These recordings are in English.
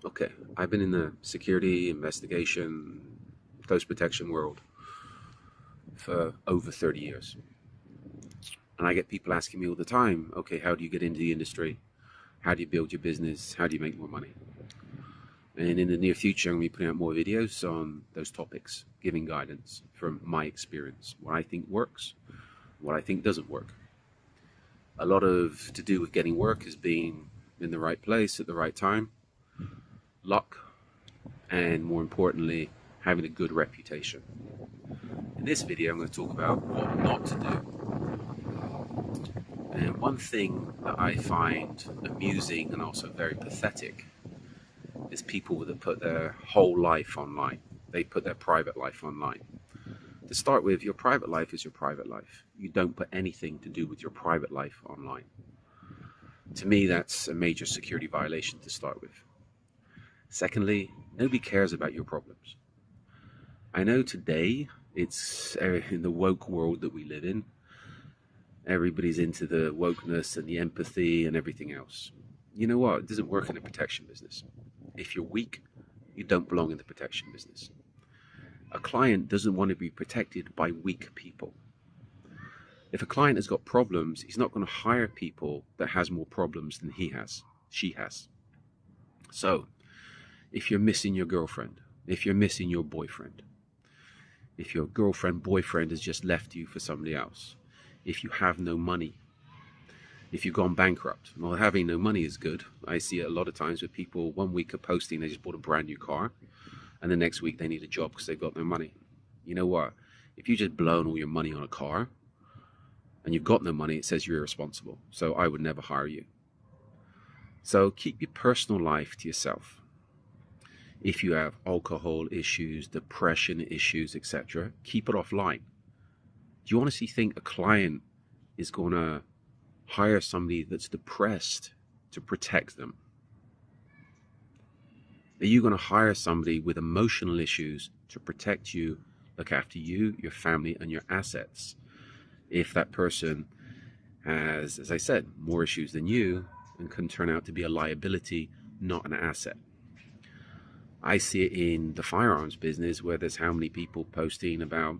Okay, I've been in the security, investigation, close protection world for over 30 years. And I get people asking me all the time, okay, how do you get into the industry? How do you build your business? How do you make more money? And in the near future, I'm going to be putting out more videos on those topics, giving guidance from my experience, what I think works, what I think doesn't work. A lot of to do with getting work is being in the right place at the right time, luck, and more importantly, having a good reputation. In this video, I'm going to talk about what not to do. And one thing that I find amusing and also very pathetic is people that put their whole life online. They put their private life online. To start with, your private life is your private life. You don't put anything to do with your private life online. To me, that's a major security violation to start with. Secondly, nobody cares about your problems. I know today, it's in the woke world that we live in, everybody's into the wokeness and the empathy and everything else. You know what? It doesn't work in a protection business. If you're weak, you don't belong in the protection business. A client doesn't want to be protected by weak people. If a client has got problems, he's not going to hire people that has more problems than she has. So, if you're missing your girlfriend, if you're missing your boyfriend, if your girlfriend, boyfriend has just left you for somebody else, if you have no money, if you've gone bankrupt, well, having no money is good. I see it a lot of times with people, 1 week of posting, they just bought a brand new car, and the next week they need a job because they've got no money. You know what? If you just blown all your money on a car, and you've got no money, it says you're irresponsible. So I would never hire you. So keep your personal life to yourself. If you have alcohol issues, depression issues, etc., keep it offline. Do you honestly think a client is going to hire somebody that's depressed to protect them? Are you going to hire somebody with emotional issues to protect you, look after you, your family, and your assets? If that person has, as I said, more issues than you and can turn out to be a liability, not an asset. I see it in the firearms business where there's how many people posting about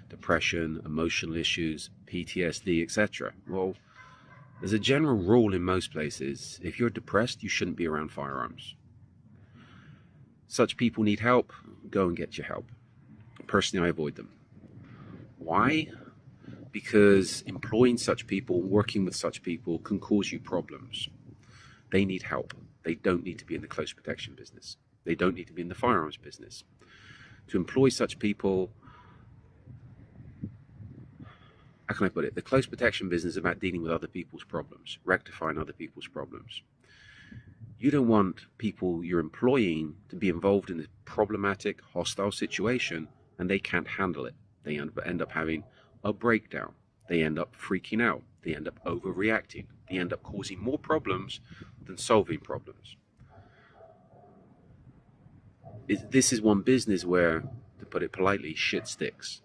depression, emotional issues, PTSD, etc. Well, there's a general rule in most places. If you're depressed, you shouldn't be around firearms. Such people need help, go and get your help. Personally, I avoid them. Why? Because employing such people, working with such people can cause you problems. They need help. They don't need to be in the close protection business. They don't need to be in the firearms business. To employ such people, how can I put it? The close protection business is about dealing with other people's problems, rectifying other people's problems. You don't want people you're employing to be involved in a problematic, hostile situation and they can't handle it. They end up having a breakdown. They end up freaking out. They end up overreacting. They end up causing more problems than solving problems. This is one business where, to put it politely, shit sticks.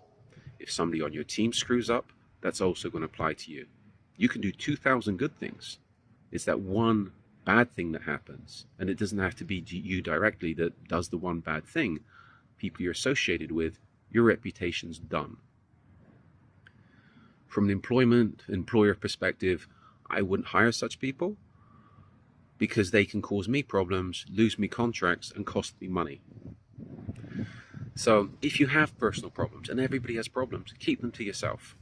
If somebody on your team screws up, that's also going to apply to you. You can do 2,000 good things. It's that one bad thing that happens, and it doesn't have to be you directly that does the one bad thing. People you're associated with, your reputation's done. From an employer perspective, I wouldn't hire such people because they can cause me problems, lose me contracts, and cost me money. So if you have personal problems, and everybody has problems, keep them to yourself.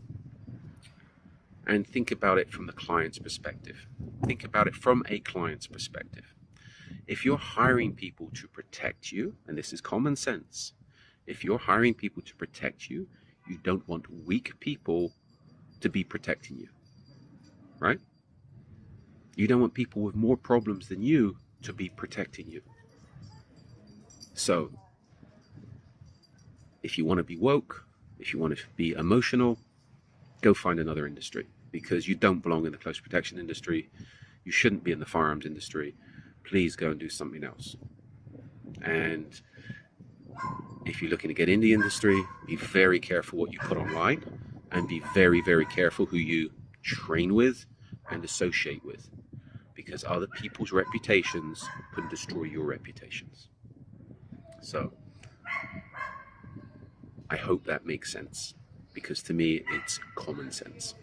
And think about it from the client's perspective. Think about it from a client's perspective. If you're hiring people to protect you, and this is common sense, if you're hiring people to protect you, you don't want weak people to be protecting you, right? You don't want people with more problems than you to be protecting you. So, if you want to be woke, if you want to be emotional, go find another industry because you don't belong in the close protection industry. You shouldn't be in the firearms industry. Please go and do something else. And if you're looking to get in the industry, be very careful what you put online and be very, very careful who you train with and associate with. because other people's reputations can destroy your reputations. So I hope that makes sense, because to me it's common sense.